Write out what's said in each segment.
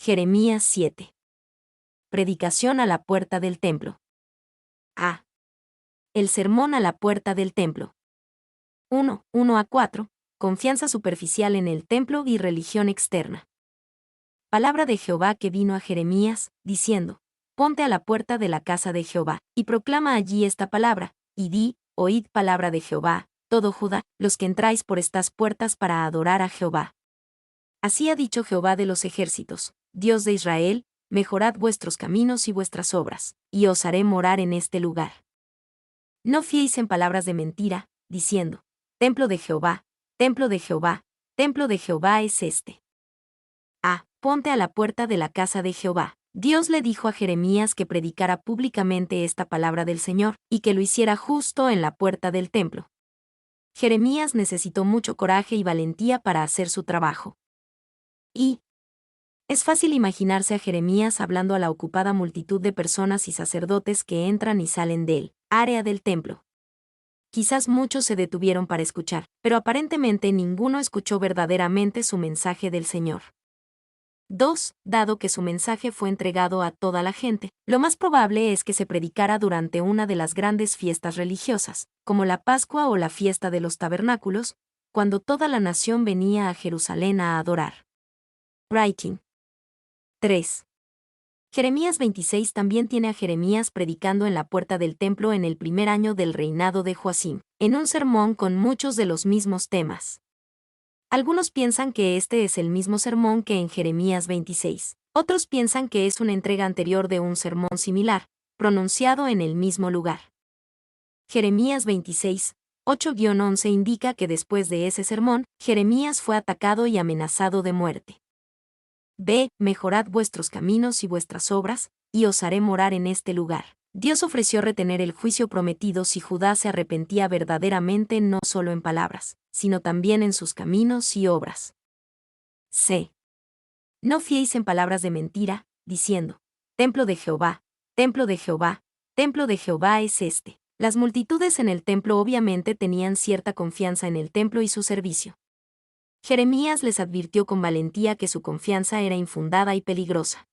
Jeremías 7. Predicación a la puerta del templo. A. El sermón a la puerta del templo. 1:1-4. Confianza superficial en el templo y religión externa. Palabra de Jehová que vino a Jeremías, diciendo: Ponte a la puerta de la casa de Jehová, y proclama allí esta palabra, y di: Oíd palabra de Jehová, todo Judá, los que entráis por estas puertas para adorar a Jehová. Así ha dicho Jehová de los ejércitos, Dios de Israel: mejorad vuestros caminos y vuestras obras, y os haré morar en este lugar. No fiéis en palabras de mentira, diciendo: Templo de Jehová, templo de Jehová, templo de Jehová es este. A. Ponte a la puerta de la casa de Jehová. Dios le dijo a Jeremías que predicara públicamente esta palabra del Señor, y que lo hiciera justo en la puerta del templo. Jeremías necesitó mucho coraje y valentía para hacer su trabajo. Y es fácil imaginarse a Jeremías hablando a la ocupada multitud de personas y sacerdotes que entran y salen del área del templo. Quizás muchos se detuvieron para escuchar, pero aparentemente ninguno escuchó verdaderamente su mensaje del Señor. 2. Dado que su mensaje fue entregado a toda la gente, lo más probable es que se predicara durante una de las grandes fiestas religiosas, como la Pascua o la fiesta de los tabernáculos, cuando toda la nación venía a Jerusalén a adorar. Writing. 3. Jeremías 26 también tiene a Jeremías predicando en la puerta del templo en el primer año del reinado de Joacim, en un sermón con muchos de los mismos temas. Algunos piensan que este es el mismo sermón que en Jeremías 26. Otros piensan que es una entrega anterior de un sermón similar, pronunciado en el mismo lugar. Jeremías 26, 8-11 indica que después de ese sermón, Jeremías fue atacado y amenazado de muerte. B. Mejorad vuestros caminos y vuestras obras, y os haré morar en este lugar. Dios ofreció retener el juicio prometido si Judá se arrepentía verdaderamente no solo en palabras, sino también en sus caminos y obras. C. No fiéis en palabras de mentira, diciendo: Templo de Jehová, templo de Jehová, templo de Jehová es este. Las multitudes en el templo obviamente tenían cierta confianza en el templo y su servicio. Jeremías les advirtió con valentía que su confianza era infundada y peligrosa.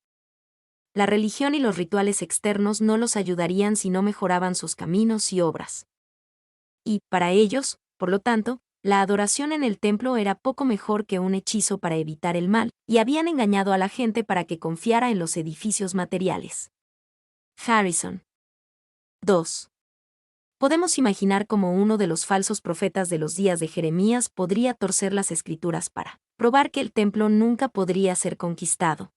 La religión y los rituales externos no los ayudarían si no mejoraban sus caminos y obras. Y, para ellos, por lo tanto, la adoración en el templo era poco mejor que un hechizo para evitar el mal, y habían engañado a la gente para que confiara en los edificios materiales. Harrison. 2. Podemos imaginar cómo uno de los falsos profetas de los días de Jeremías podría torcer las escrituras para probar que el templo nunca podría ser conquistado.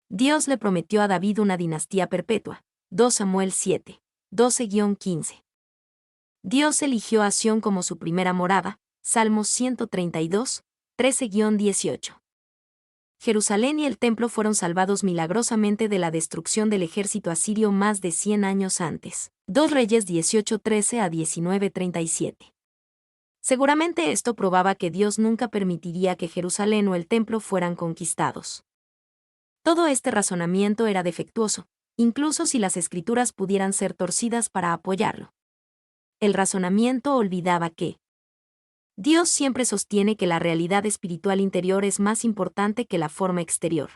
Dios le prometió a David una dinastía perpetua. 2 Samuel 7, 12-15. Dios eligió a Sión como su primera morada. Salmos 132, 13-18. Jerusalén y el templo fueron salvados milagrosamente de la destrucción del ejército asirio más de 100 años antes. 2 Reyes 18:13-19:37. Seguramente esto probaba que Dios nunca permitiría que Jerusalén o el templo fueran conquistados. Todo este razonamiento era defectuoso, incluso si las escrituras pudieran ser torcidas para apoyarlo. El razonamiento olvidaba que Dios siempre sostiene que la realidad espiritual interior es más importante que la forma exterior.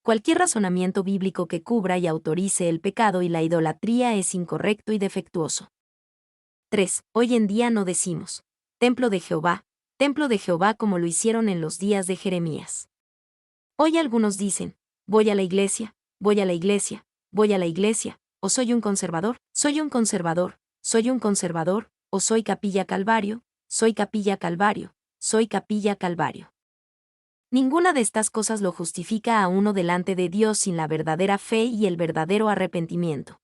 Cualquier razonamiento bíblico que cubra y autorice el pecado y la idolatría es incorrecto y defectuoso. 3. Hoy en día no decimos templo de Jehová como lo hicieron en los días de Jeremías. Hoy algunos dicen: voy a la iglesia, voy a la iglesia, voy a la iglesia, o soy un conservador, soy un conservador, soy un conservador, o soy Capilla Calvario, soy Capilla Calvario, soy Capilla Calvario. Ninguna de estas cosas lo justifica a uno delante de Dios sin la verdadera fe y el verdadero arrepentimiento.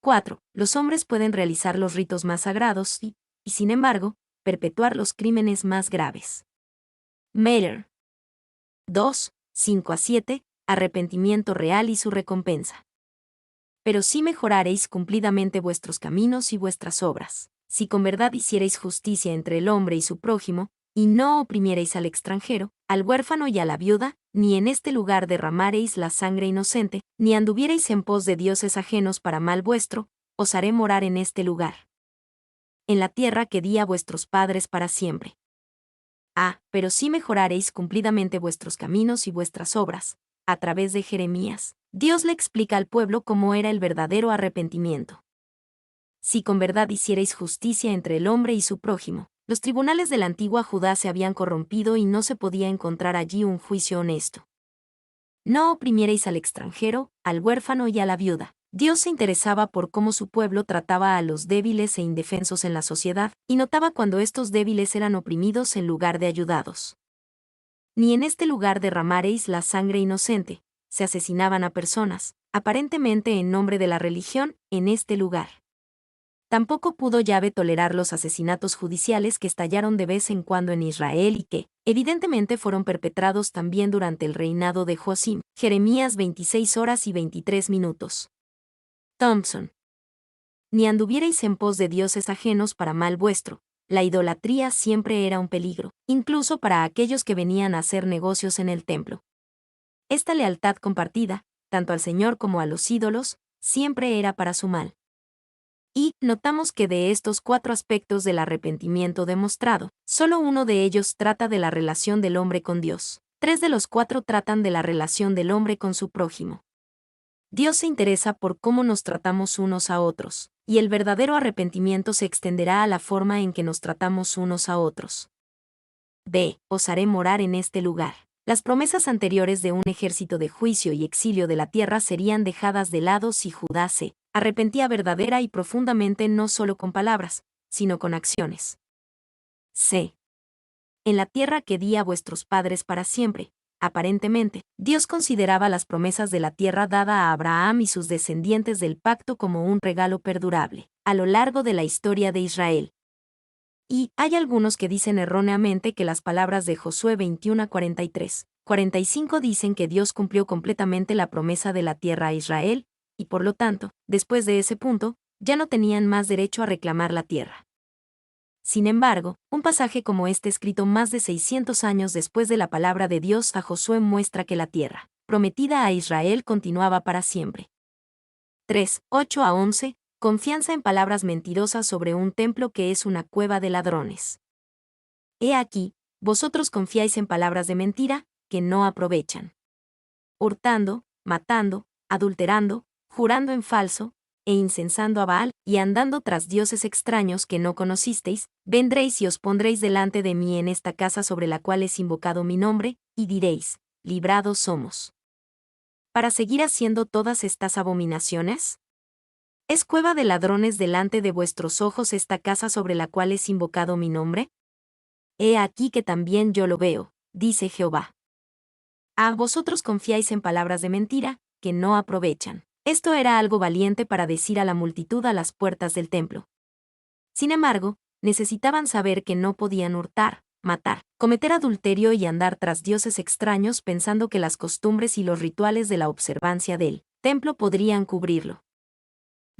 4. Los hombres pueden realizar los ritos más sagrados y, sin embargo, perpetuar los crímenes más graves. Mailer. 2, 5-7, arrepentimiento real y su recompensa. Pero si mejoraréis cumplidamente vuestros caminos y vuestras obras, si con verdad hicierais justicia entre el hombre y su prójimo, y no oprimiereis al extranjero, al huérfano y a la viuda, ni en este lugar derramareis la sangre inocente, ni anduviereis en pos de dioses ajenos para mal vuestro, os haré morar en este lugar. En la tierra que di a vuestros padres para siempre. Pero sí mejoraréis cumplidamente vuestros caminos y vuestras obras. A través de Jeremías, Dios le explica al pueblo cómo era el verdadero arrepentimiento. Si con verdad hicierais justicia entre el hombre y su prójimo, los tribunales de la antigua Judá se habían corrompido y no se podía encontrar allí un juicio honesto. No oprimierais al extranjero, al huérfano y a la viuda. Dios se interesaba por cómo su pueblo trataba a los débiles e indefensos en la sociedad, y notaba cuando estos débiles eran oprimidos en lugar de ayudados. Ni en este lugar derramaréis la sangre inocente. Se asesinaban a personas, aparentemente en nombre de la religión, en este lugar. Tampoco pudo Yahvé tolerar los asesinatos judiciales que estallaron de vez en cuando en Israel y que, evidentemente, fueron perpetrados también durante el reinado de Joacim. Jeremías 26:23. Thompson. Ni anduvierais en pos de dioses ajenos para mal vuestro. La idolatría siempre era un peligro, incluso para aquellos que venían a hacer negocios en el templo. Esta lealtad compartida, tanto al Señor como a los ídolos, siempre era para su mal. Y notamos que de estos 4 aspectos del arrepentimiento demostrado, solo uno de ellos trata de la relación del hombre con Dios. 3 de los 4 tratan de la relación del hombre con su prójimo. Dios se interesa por cómo nos tratamos unos a otros, y el verdadero arrepentimiento se extenderá a la forma en que nos tratamos unos a otros. Os haré morar en este lugar. Las promesas anteriores de un ejército de juicio y exilio de la tierra serían dejadas de lado si Judá se arrepentía verdadera y profundamente, no solo con palabras, sino con acciones. En la tierra que di a vuestros padres para siempre. Aparentemente, Dios consideraba las promesas de la tierra dada a Abraham y sus descendientes del pacto como un regalo perdurable, a lo largo de la historia de Israel. Y hay algunos que dicen erróneamente que las palabras de Josué 21:43-45 dicen que Dios cumplió completamente la promesa de la tierra a Israel, y por lo tanto, después de ese punto, ya no tenían más derecho a reclamar la tierra. Sin embargo, un pasaje como este escrito más de 600 años después de la palabra de Dios a Josué muestra que la tierra, prometida a Israel, continuaba para siempre. 3:8-11. Confianza en palabras mentirosas sobre un templo que es una cueva de ladrones. He aquí, vosotros confiáis en palabras de mentira, que no aprovechan. Hurtando, matando, adulterando, jurando en falso, e incensando a Baal, y andando tras dioses extraños que no conocisteis, vendréis y os pondréis delante de mí en esta casa sobre la cual es invocado mi nombre, y diréis, librados somos. ¿Para seguir haciendo todas estas abominaciones? ¿Es cueva de ladrones delante de vuestros ojos esta casa sobre la cual es invocado mi nombre? He aquí que también yo lo veo, dice Jehová. Vosotros confiáis en palabras de mentira, que no aprovechan. Esto era algo valiente para decir a la multitud a las puertas del templo. Sin embargo, necesitaban saber que no podían hurtar, matar, cometer adulterio y andar tras dioses extraños pensando que las costumbres y los rituales de la observancia del templo podrían cubrirlo.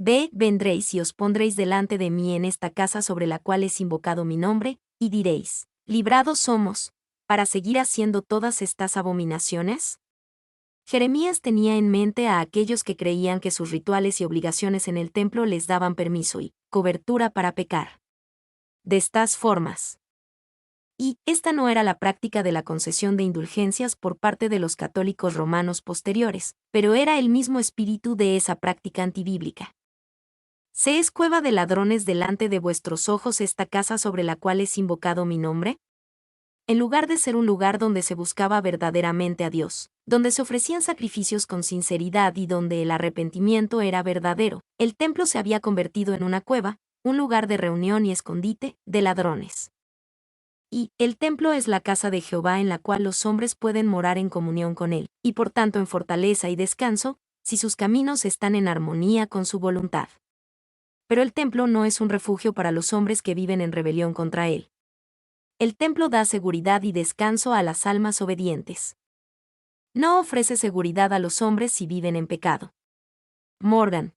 Vendréis y os pondréis delante de mí en esta casa sobre la cual es invocado mi nombre, y diréis, librados somos, ¿para seguir haciendo todas estas abominaciones? Jeremías tenía en mente a aquellos que creían que sus rituales y obligaciones en el templo les daban permiso y cobertura para pecar. De estas formas. Y esta no era la práctica de la concesión de indulgencias por parte de los católicos romanos posteriores, pero era el mismo espíritu de esa práctica antibíblica. ¿Se es cueva de ladrones delante de vuestros ojos esta casa sobre la cual es invocado mi nombre? En lugar de ser un lugar donde se buscaba verdaderamente a Dios, donde se ofrecían sacrificios con sinceridad y donde el arrepentimiento era verdadero, el templo se había convertido en una cueva, un lugar de reunión y escondite de ladrones. Y el templo es la casa de Jehová en la cual los hombres pueden morar en comunión con él, y por tanto en fortaleza y descanso, si sus caminos están en armonía con su voluntad. Pero el templo no es un refugio para los hombres que viven en rebelión contra él. El templo da seguridad y descanso a las almas obedientes. No ofrece seguridad a los hombres si viven en pecado. Morgan.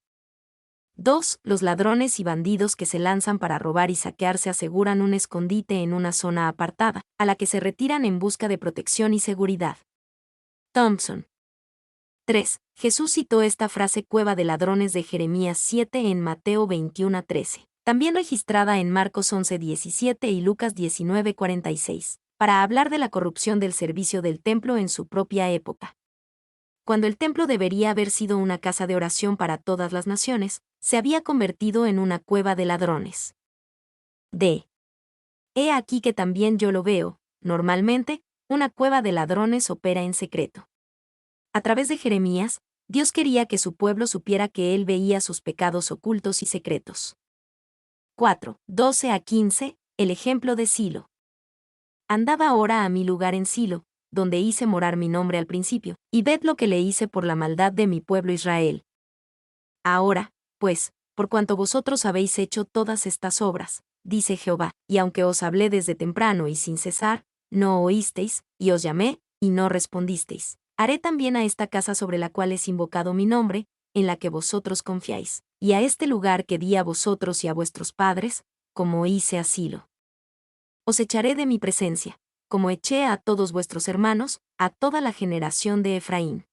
2. Los ladrones y bandidos que se lanzan para robar y saquear se aseguran un escondite en una zona apartada, a la que se retiran en busca de protección y seguridad. Thompson. 3. Jesús citó esta frase cueva de ladrones de Jeremías 7 en Mateo 21:13, también registrada en Marcos 11:17 y Lucas 19:46, para hablar de la corrupción del servicio del templo en su propia época. Cuando el templo debería haber sido una casa de oración para todas las naciones, se había convertido en una cueva de ladrones. D. He aquí que también yo lo veo, normalmente, una cueva de ladrones opera en secreto. A través de Jeremías, Dios quería que su pueblo supiera que él veía sus pecados ocultos y secretos. 4. 12 a 15, el ejemplo de Silo. Andad ahora a mi lugar en Silo, donde hice morar mi nombre al principio, y ved lo que le hice por la maldad de mi pueblo Israel. Ahora, pues, por cuanto vosotros habéis hecho todas estas obras, dice Jehová, y aunque os hablé desde temprano y sin cesar, no oísteis, y os llamé, y no respondisteis. Haré también a esta casa sobre la cual es invocado mi nombre, en la que vosotros confiáis, y a este lugar que di a vosotros y a vuestros padres, como hice a Silo. Os echaré de mi presencia, como eché a todos vuestros hermanos, a toda la generación de Efraín.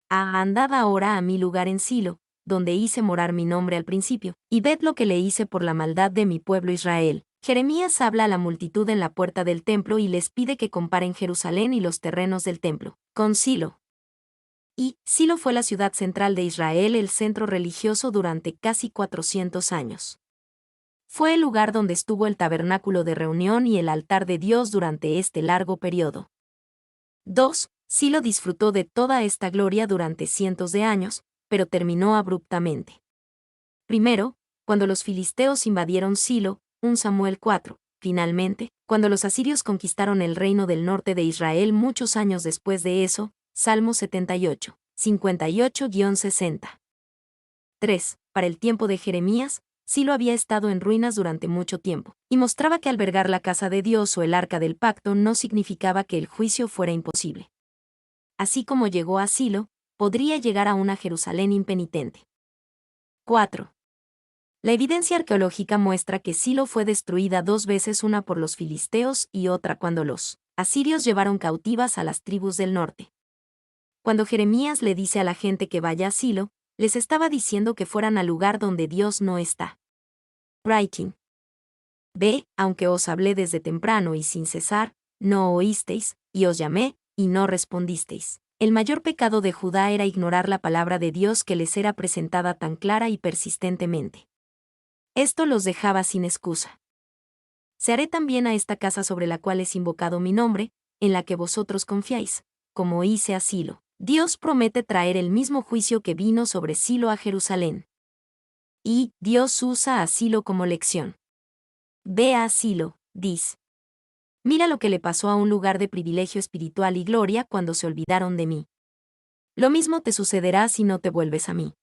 Andad ahora a mi lugar en Silo, donde hice morar mi nombre al principio, y ved lo que le hice por la maldad de mi pueblo Israel. Jeremías habla a la multitud en la puerta del templo y les pide que comparen Jerusalén y los terrenos del templo con Silo. Y Silo fue la ciudad central de Israel, el centro religioso durante casi 400 años. Fue el lugar donde estuvo el tabernáculo de reunión y el altar de Dios durante este largo periodo. 2. Silo disfrutó de toda esta gloria durante cientos de años, pero terminó abruptamente. Primero, cuando los filisteos invadieron Silo, 1 Samuel 4. Finalmente, cuando los asirios conquistaron el reino del norte de Israel muchos años después de eso, Salmo 78, 58-60. 3. Para el tiempo de Jeremías, Silo había estado en ruinas durante mucho tiempo, y mostraba que albergar la casa de Dios o el arca del pacto no significaba que el juicio fuera imposible. Así como llegó a Silo, podría llegar a una Jerusalén impenitente. 4. La evidencia arqueológica muestra que Silo fue destruida 2 veces, una por los filisteos y otra cuando los asirios llevaron cautivas a las tribus del norte. Cuando Jeremías le dice a la gente que vaya a Silo, les estaba diciendo que fueran al lugar donde Dios no está. Writing. B. Aunque os hablé desde temprano y sin cesar, no oísteis, y os llamé, y no respondisteis. El mayor pecado de Judá era ignorar la palabra de Dios que les era presentada tan clara y persistentemente. Esto los dejaba sin excusa. Se haré también a esta casa sobre la cual es invocado mi nombre, en la que vosotros confiáis, como hice a Silo. Dios promete traer el mismo juicio que vino sobre Silo a Jerusalén. Y Dios usa a Silo como lección. Ve a Silo, dice. Mira lo que le pasó a un lugar de privilegio espiritual y gloria cuando se olvidaron de mí. Lo mismo te sucederá si no te vuelves a mí.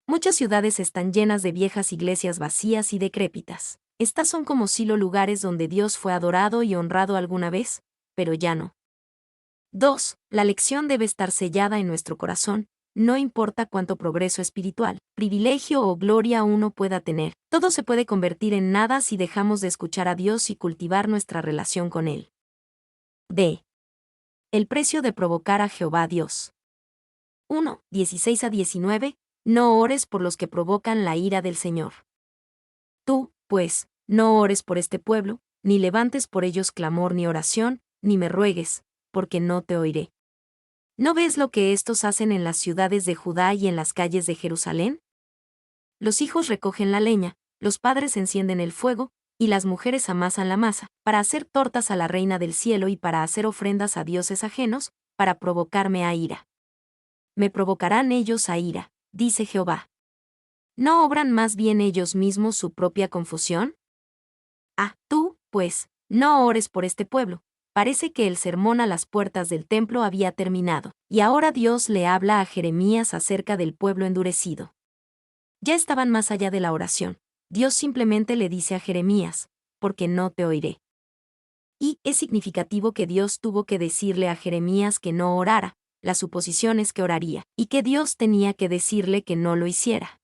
Muchas ciudades están llenas de viejas iglesias vacías y decrépitas. Estas son como Silo, lugares donde Dios fue adorado y honrado alguna vez, pero ya no. 2. La lección debe estar sellada en nuestro corazón, no importa cuánto progreso espiritual, privilegio o gloria uno pueda tener. Todo se puede convertir en nada si dejamos de escuchar a Dios y cultivar nuestra relación con Él. D. El precio de provocar a Jehová Dios. 1. 16-19. No ores por los que provocan la ira del Señor. Tú, pues, no ores por este pueblo, ni levantes por ellos clamor ni oración, ni me ruegues, porque no te oiré. ¿No ves lo que estos hacen en las ciudades de Judá y en las calles de Jerusalén? Los hijos recogen la leña, los padres encienden el fuego, y las mujeres amasan la masa, para hacer tortas a la reina del cielo y para hacer ofrendas a dioses ajenos, para provocarme a ira. Me provocarán ellos a ira, dice Jehová. ¿No obran más bien ellos mismos su propia confusión? Tú, pues, no ores por este pueblo. Parece que el sermón a las puertas del templo había terminado, y ahora Dios le habla a Jeremías acerca del pueblo endurecido. Ya estaban más allá de la oración. Dios simplemente le dice a Jeremías, porque no te oiré. Y es significativo que Dios tuvo que decirle a Jeremías que no orara, la suposición es que oraría, y que Dios tenía que decirle que no lo hiciera.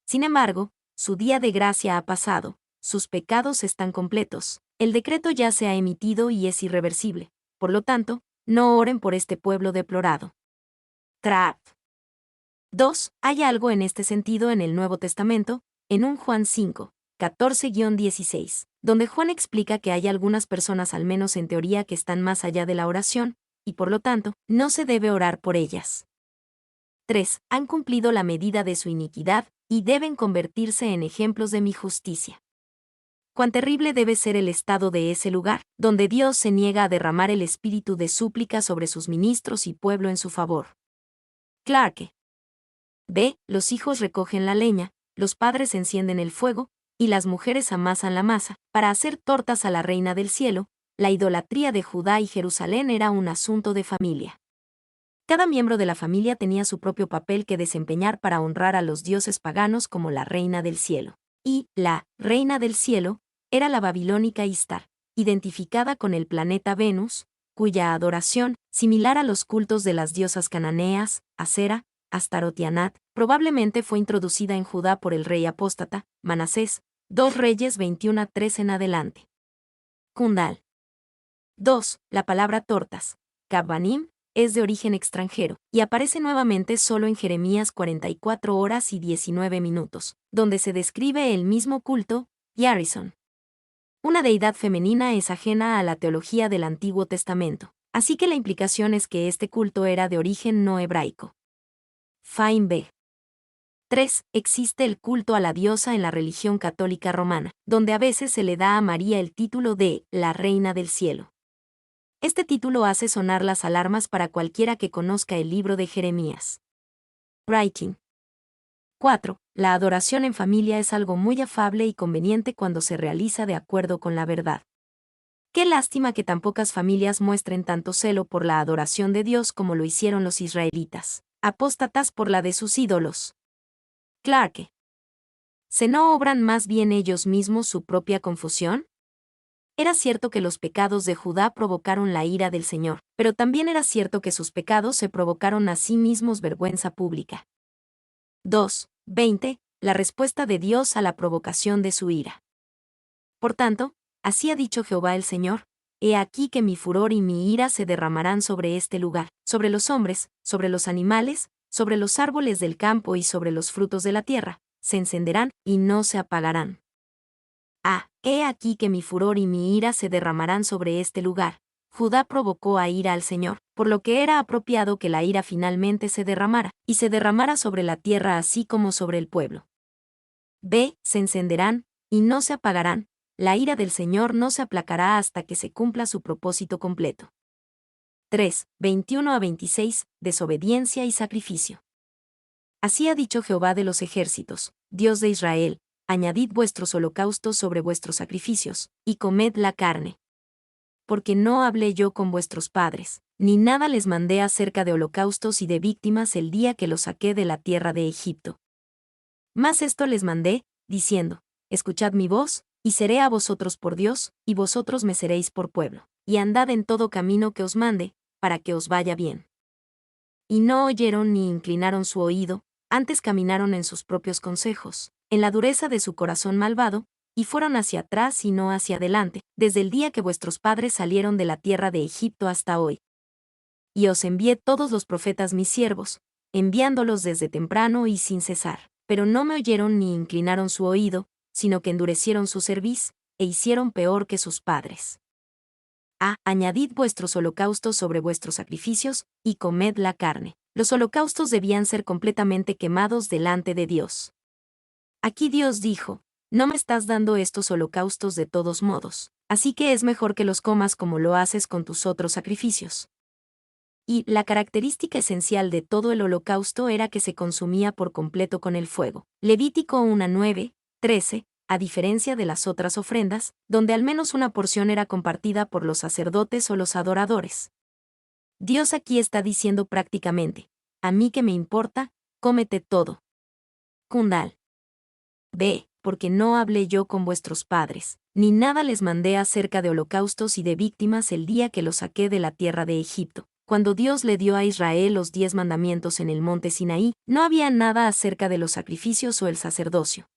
Sin embargo, su día de gracia ha pasado, sus pecados están completos, el decreto ya se ha emitido y es irreversible, por lo tanto, no oren por este pueblo deplorado. Trap. 2. Hay algo en este sentido en el Nuevo Testamento, en 1 Juan 5, 14-16, donde Juan explica que hay algunas personas, al menos en teoría, que están más allá de la oración, y por lo tanto, no se debe orar por ellas. 3. Han cumplido la medida de su iniquidad, y deben convertirse en ejemplos de mi justicia. Cuán terrible debe ser el estado de ese lugar, donde Dios se niega a derramar el espíritu de súplica sobre sus ministros y pueblo en su favor. Clarke. B. Los hijos recogen la leña, los padres encienden el fuego, y las mujeres amasan la masa, para hacer tortas a la reina del cielo. La idolatría de Judá y Jerusalén era un asunto de familia. Cada miembro de la familia tenía su propio papel que desempeñar para honrar a los dioses paganos como la reina del cielo. Y la reina del cielo era la babilónica Istar, identificada con el planeta Venus, cuya adoración, similar a los cultos de las diosas cananeas, Asera, Astarot y Anat, probablemente fue introducida en Judá por el rey apóstata, Manasés, 2 Reyes 21-3 en adelante. Kundal. 2. La palabra tortas, Kabbanim, es de origen extranjero, y aparece nuevamente solo en Jeremías 44 horas y 19 minutos, donde se describe el mismo culto, Yarison. Una deidad femenina es ajena a la teología del Antiguo Testamento, así que la implicación es que este culto era de origen no hebraico. Fain B. 3. Existe el culto a la diosa en la religión católica romana, donde a veces se le da a María el título de la Reina del Cielo. Este título hace sonar las alarmas para cualquiera que conozca el libro de Jeremías. Writing. 4. La adoración en familia es algo muy afable y conveniente cuando se realiza de acuerdo con la verdad. Qué lástima que tan pocas familias muestren tanto celo por la adoración de Dios como lo hicieron los israelitas, apóstatas por la de sus ídolos. Clarke. ¿Se no obran más bien ellos mismos su propia confusión? Era cierto que los pecados de Judá provocaron la ira del Señor, pero también era cierto que sus pecados se provocaron a sí mismos vergüenza pública. 2. 20. La respuesta de Dios a la provocación de su ira. Por tanto, así ha dicho Jehová el Señor: he aquí que mi furor y mi ira se derramarán sobre este lugar, sobre los hombres, sobre los animales, sobre los árboles del campo y sobre los frutos de la tierra, se encenderán y no se apagarán. He aquí que mi furor y mi ira se derramarán sobre este lugar. Judá provocó a ira al Señor, por lo que era apropiado que la ira finalmente se derramara, y se derramara sobre la tierra así como sobre el pueblo. B. Se encenderán, y no se apagarán. La ira del Señor no se aplacará hasta que se cumpla su propósito completo. 3. 21-26. Desobediencia y sacrificio. Así ha dicho Jehová de los ejércitos, Dios de Israel: añadid vuestros holocaustos sobre vuestros sacrificios, y comed la carne. Porque no hablé yo con vuestros padres, ni nada les mandé acerca de holocaustos y de víctimas el día que los saqué de la tierra de Egipto. Mas esto les mandé, diciendo: escuchad mi voz, y seré a vosotros por Dios, y vosotros me seréis por pueblo, y andad en todo camino que os mande, para que os vaya bien. Y no oyeron ni inclinaron su oído, antes caminaron en sus propios consejos, en la dureza de su corazón malvado, y fueron hacia atrás y no hacia adelante, desde el día que vuestros padres salieron de la tierra de Egipto hasta hoy. Y os envié todos los profetas mis siervos, enviándolos desde temprano y sin cesar, pero no me oyeron ni inclinaron su oído, sino que endurecieron su cerviz, e hicieron peor que sus padres. Añadid vuestros holocaustos sobre vuestros sacrificios, y comed la carne. Los holocaustos debían ser completamente quemados delante de Dios. Aquí Dios dijo: no me estás dando estos holocaustos de todos modos, así que es mejor que los comas como lo haces con tus otros sacrificios. Y la característica esencial de todo el holocausto era que se consumía por completo con el fuego. Levítico 1:9-13, a diferencia de las otras ofrendas, donde al menos una porción era compartida por los sacerdotes o los adoradores. Dios aquí está diciendo prácticamente: a mí que me importa, cómete todo. Kundal. B. Porque no hablé yo con vuestros padres, ni nada les mandé acerca de holocaustos y de víctimas el día que los saqué de la tierra de Egipto. Cuando Dios le dio a Israel los 10 mandamientos en el monte Sinaí, no había nada acerca de los sacrificios o el sacerdocio.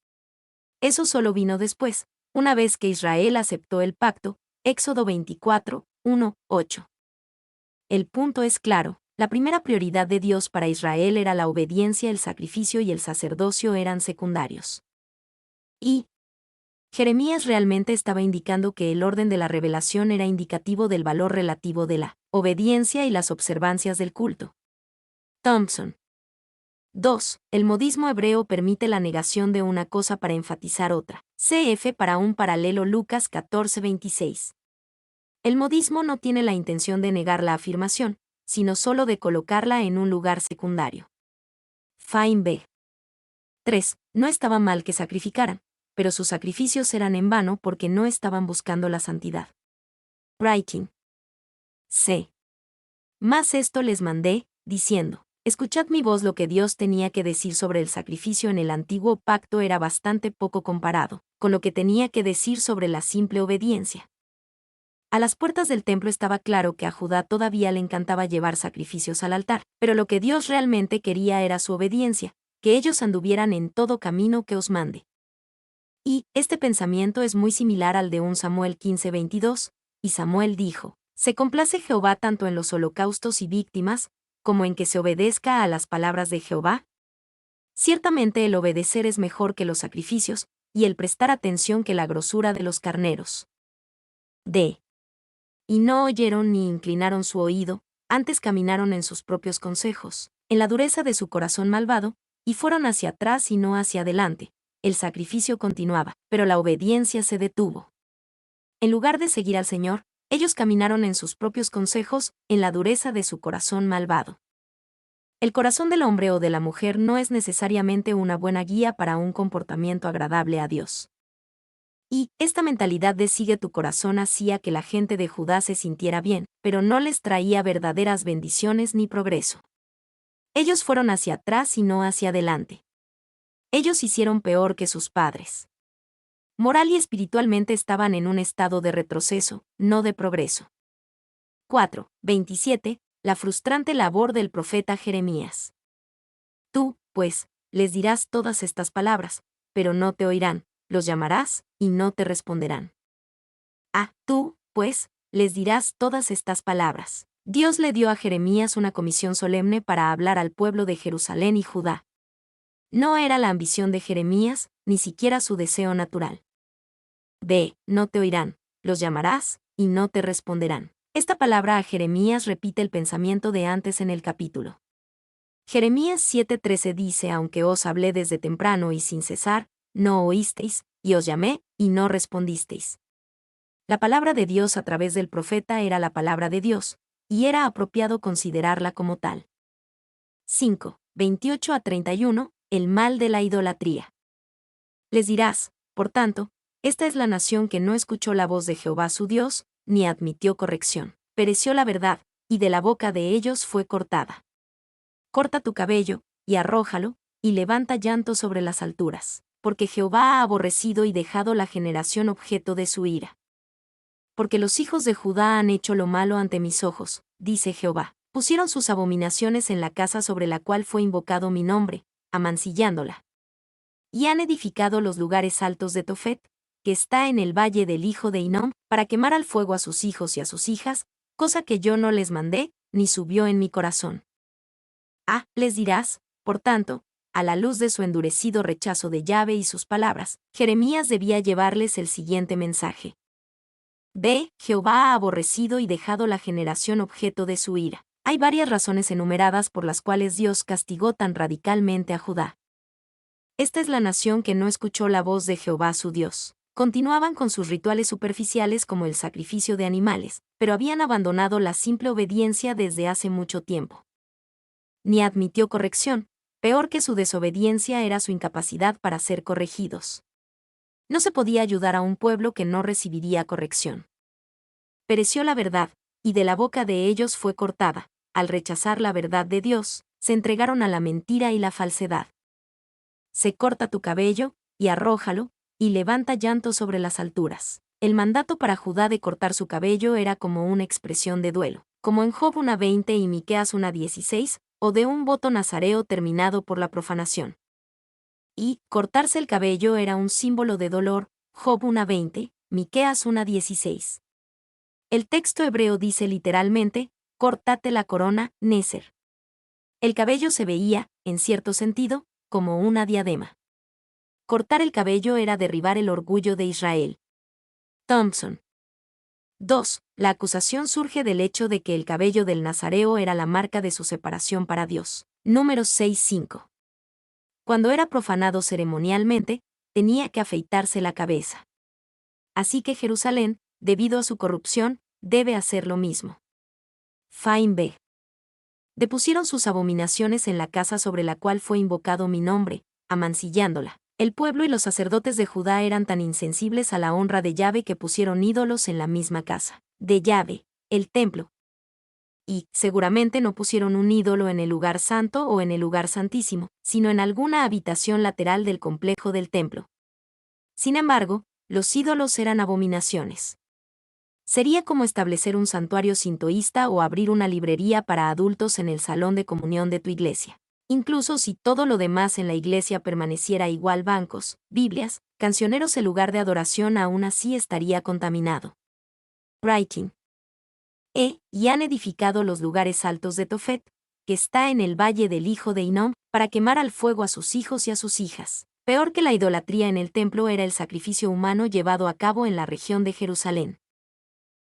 Eso solo vino después, una vez que Israel aceptó el pacto, Éxodo 24:1-8. El punto es claro: la primera prioridad de Dios para Israel era la obediencia, el sacrificio y el sacerdocio eran secundarios. Y Jeremías realmente estaba indicando que el orden de la revelación era indicativo del valor relativo de la obediencia y las observancias del culto. Thompson. 2. El modismo hebreo permite la negación de una cosa para enfatizar otra. Cf. para un paralelo Lucas 14:26. El modismo no tiene la intención de negar la afirmación, sino solo de colocarla en un lugar secundario. Fine B. 3. No estaba mal que sacrificaran, pero sus sacrificios eran en vano porque no estaban buscando la santidad. Writing. C. Más esto les mandé, diciendo, escuchad mi voz. Lo que Dios tenía que decir sobre el sacrificio en el antiguo pacto era bastante poco comparado con lo que tenía que decir sobre la simple obediencia. A las puertas del templo estaba claro que a Judá todavía le encantaba llevar sacrificios al altar, pero lo que Dios realmente quería era su obediencia, que ellos anduvieran en todo camino que os mande. Y este pensamiento es muy similar al de 1 Samuel 15:22, y Samuel dijo, se complace Jehová tanto en los holocaustos y víctimas, como en que se obedezca a las palabras de Jehová. Ciertamente el obedecer es mejor que los sacrificios, y el prestar atención que la grosura de los carneros. D. Y no oyeron ni inclinaron su oído, antes caminaron en sus propios consejos, en la dureza de su corazón malvado, y fueron hacia atrás y no hacia adelante. El sacrificio continuaba, pero la obediencia se detuvo. En lugar de seguir al Señor, ellos caminaron en sus propios consejos, en la dureza de su corazón malvado. El corazón del hombre o de la mujer no es necesariamente una buena guía para un comportamiento agradable a Dios. Y esta mentalidad de sigue tu corazón hacía que la gente de Judá se sintiera bien, pero no les traía verdaderas bendiciones ni progreso. Ellos fueron hacia atrás y no hacia adelante. Ellos hicieron peor que sus padres. Moral y espiritualmente estaban en un estado de retroceso, no de progreso. 4. 27. La frustrante labor del profeta Jeremías. Tú, pues, les dirás todas estas palabras, pero no te oirán, los llamarás, y no te responderán. Tú, pues, les dirás todas estas palabras. Dios le dio a Jeremías una comisión solemne para hablar al pueblo de Jerusalén y Judá. No era la ambición de Jeremías, ni siquiera su deseo natural. B. No te oirán, los llamarás, y no te responderán. Esta palabra a Jeremías repite el pensamiento de antes en el capítulo. Jeremías 7:13 dice: aunque os hablé desde temprano y sin cesar, no oísteis, y os llamé, y no respondisteis. La palabra de Dios a través del profeta era la palabra de Dios, y era apropiado considerarla como tal. 5. 28-31. El mal de la idolatría. Les dirás, por tanto, esta es la nación que no escuchó la voz de Jehová su Dios, ni admitió corrección. Pereció la verdad, y de la boca de ellos fue cortada. Corta tu cabello, y arrójalo, y levanta llanto sobre las alturas, porque Jehová ha aborrecido y dejado la generación objeto de su ira. Porque los hijos de Judá han hecho lo malo ante mis ojos, dice Jehová. Pusieron sus abominaciones en la casa sobre la cual fue invocado mi nombre, amancillándola. Y han edificado los lugares altos de Tofet, que está en el valle del hijo de Hinnom, para quemar al fuego a sus hijos y a sus hijas, cosa que yo no les mandé, ni subió en mi corazón. Les dirás, por tanto, a la luz de su endurecido rechazo de Yahvé y sus palabras, Jeremías debía llevarles el siguiente mensaje. B. Jehová ha aborrecido y dejado la generación objeto de su ira. Hay varias razones enumeradas por las cuales Dios castigó tan radicalmente a Judá. Esta es la nación que no escuchó la voz de Jehová su Dios. Continuaban con sus rituales superficiales como el sacrificio de animales, pero habían abandonado la simple obediencia desde hace mucho tiempo. Ni admitió corrección, peor que su desobediencia era su incapacidad para ser corregidos. No se podía ayudar a un pueblo que no recibiría corrección. Pereció la verdad, y de la boca de ellos fue cortada. Al rechazar la verdad de Dios, se entregaron a la mentira y la falsedad. Se corta tu cabello, y arrójalo, y levanta llanto sobre las alturas. El mandato para Judá de cortar su cabello era como una expresión de duelo, como en Job 1:20 y Miqueas 1:16, o de un voto nazareo terminado por la profanación. Y cortarse el cabello era un símbolo de dolor, Job 1:20, Miqueas 1:16. El texto hebreo dice literalmente, córtate la corona, Neser. El cabello se veía, en cierto sentido, como una diadema. Cortar el cabello era derribar el orgullo de Israel. Thompson. 2. La acusación surge del hecho de que el cabello del nazareo era la marca de su separación para Dios. Números 6:5. Cuando era profanado ceremonialmente, tenía que afeitarse la cabeza. Así que Jerusalén, debido a su corrupción, debe hacer lo mismo. Fine B. Depusieron sus abominaciones en la casa sobre la cual fue invocado mi nombre, amancillándola. El pueblo y los sacerdotes de Judá eran tan insensibles a la honra de Yahvé que pusieron ídolos en la misma casa de Yahvé, el templo. Y, seguramente no pusieron un ídolo en el lugar santo o en el lugar santísimo, sino en alguna habitación lateral del complejo del templo. Sin embargo, los ídolos eran abominaciones. Sería como establecer un santuario sintoísta o abrir una librería para adultos en el salón de comunión de tu iglesia. Incluso si todo lo demás en la iglesia permaneciera igual, bancos, Biblias, cancioneros, el lugar de adoración aún así estaría contaminado. Writing. Y han edificado los lugares altos de Tofet, que está en el valle del hijo de Hinnom, para quemar al fuego a sus hijos y a sus hijas. Peor que la idolatría en el templo era el sacrificio humano llevado a cabo en la región de Jerusalén.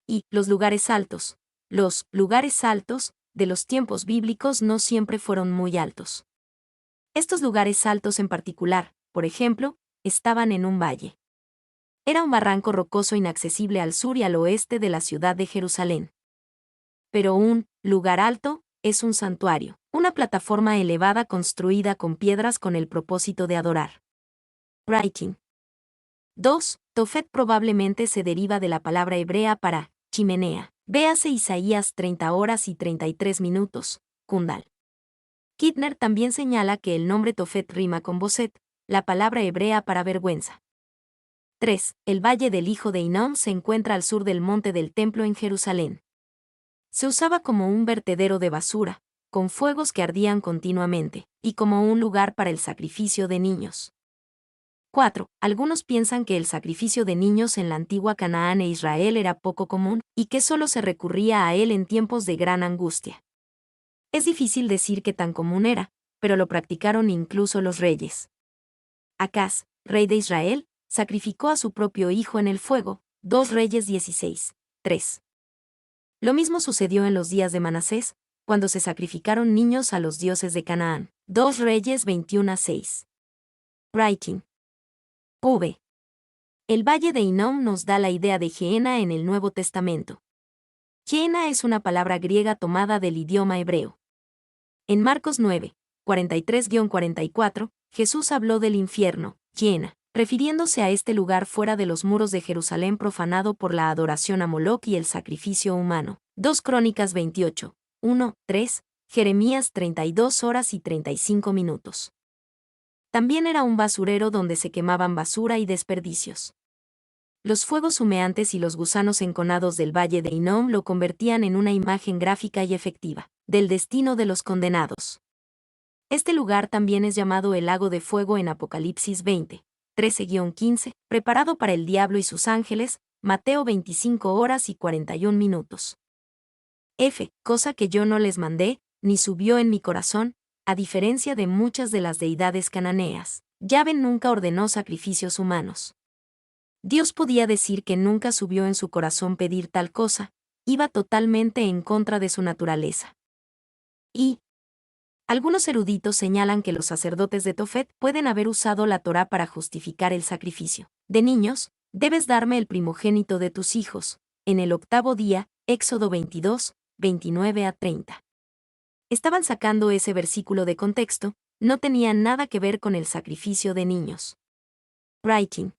Y los lugares altos de los tiempos bíblicos no siempre fueron muy altos. Estos lugares altos en particular, por ejemplo, estaban en un valle. Era un barranco rocoso inaccesible al sur y al oeste de la ciudad de Jerusalén. Pero un lugar alto es un santuario, una plataforma elevada construida con piedras con el propósito de adorar. Writing. 2. Tofet probablemente se deriva de la palabra hebrea para chimenea. Véase Isaías 30 horas y 33 minutos, Kundal. Kittner también señala que el nombre Tofet rima con Boset, la palabra hebrea para vergüenza. 3. El valle del hijo de Hinnom se encuentra al sur del monte del templo en Jerusalén. Se usaba como un vertedero de basura, con fuegos que ardían continuamente, y como un lugar para el sacrificio de niños. 4. Algunos piensan que el sacrificio de niños en la antigua Canaán e Israel era poco común, y que solo se recurría a él en tiempos de gran angustia. Es difícil decir qué tan común era, pero lo practicaron incluso los reyes. Acaz, rey de Israel, sacrificó a su propio hijo en el fuego, 2 Reyes 16:3. Lo mismo sucedió en los días de Manasés, cuando se sacrificaron niños a los dioses de Canaán, 2 Reyes 21:6. Writing. V. El valle de Hinnom nos da la idea de Gehenna en el Nuevo Testamento. Gehenna es una palabra griega tomada del idioma hebreo. En Marcos 9, 43-44, Jesús habló del infierno, Gehenna, refiriéndose a este lugar fuera de los muros de Jerusalén profanado por la adoración a Moloc y el sacrificio humano. 2 Crónicas 28, 1-3, Jeremías 32 horas y 35 minutos. También era un basurero donde se quemaban basura y desperdicios. Los fuegos humeantes y los gusanos enconados del valle de Hinnom lo convertían en una imagen gráfica y efectiva del destino de los condenados. Este lugar también es llamado el lago de fuego en Apocalipsis 20, 13-15, preparado para el diablo y sus ángeles, Mateo 25 horas y 41 minutos. Cosa que yo no les mandé, ni subió en mi corazón, a diferencia de muchas de las deidades cananeas. Yahvé nunca ordenó sacrificios humanos. Dios podía decir que nunca subió en su corazón pedir tal cosa, iba totalmente en contra de su naturaleza. Y algunos eruditos señalan que los sacerdotes de Tofet pueden haber usado la Torá para justificar el sacrificio. De niños, debes darme el primogénito de tus hijos, en el 8º día, Éxodo 22, 29-30. Estaban sacando ese versículo de contexto, no tenía nada que ver con el sacrificio de niños. Writing.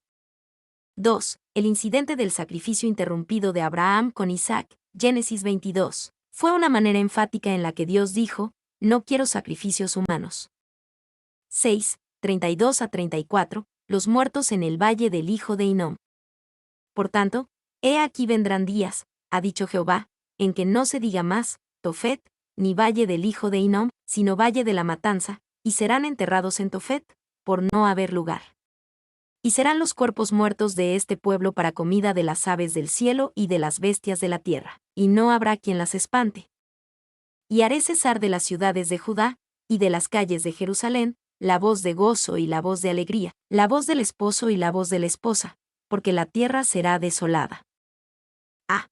2. El incidente del sacrificio interrumpido de Abraham con Isaac, Génesis 22, fue una manera enfática en la que Dios dijo, no quiero sacrificios humanos. 6. 32-34, los muertos en el valle del hijo de Hinnom. Por tanto, he aquí vendrán días, ha dicho Jehová, en que no se diga más, Tofet, ni valle del hijo de Hinnom, sino valle de la matanza, y serán enterrados en Tofet, por no haber lugar. Y serán los cuerpos muertos de este pueblo para comida de las aves del cielo y de las bestias de la tierra, y no habrá quien las espante. Y haré cesar de las ciudades de Judá, y de las calles de Jerusalén, la voz de gozo y la voz de alegría, la voz del esposo y la voz de la esposa, porque la tierra será desolada.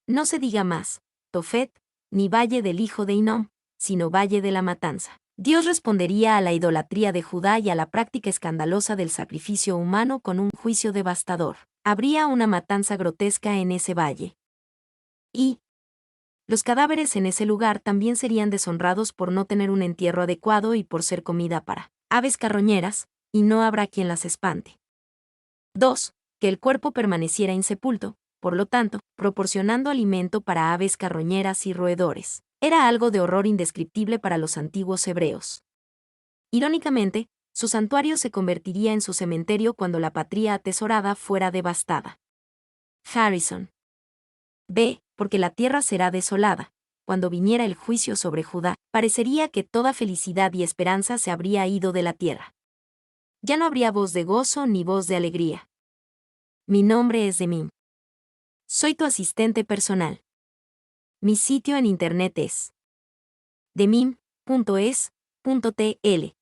No se diga más, Tofet, ni valle del hijo de Hinnom, sino valle de la matanza. Dios respondería a la idolatría de Judá y a la práctica escandalosa del sacrificio humano con un juicio devastador. Habría una matanza grotesca en ese valle. Y los cadáveres en ese lugar también serían deshonrados por no tener un entierro adecuado y por ser comida para aves carroñeras, y no habrá quien las espante. 2. Que el cuerpo permaneciera insepulto, por lo tanto, proporcionando alimento para aves carroñeras y roedores. Era algo de horror indescriptible para los antiguos hebreos. Irónicamente, su santuario se convertiría en su cementerio cuando la patria atesorada fuera devastada. Harrison. B. Porque la tierra será desolada. Cuando viniera el juicio sobre Judá, parecería que toda felicidad y esperanza se habría ido de la tierra. Ya no habría voz de gozo ni voz de alegría. Mi nombre es Demim. Soy tu asistente personal. Mi sitio en internet es demim.es.tl.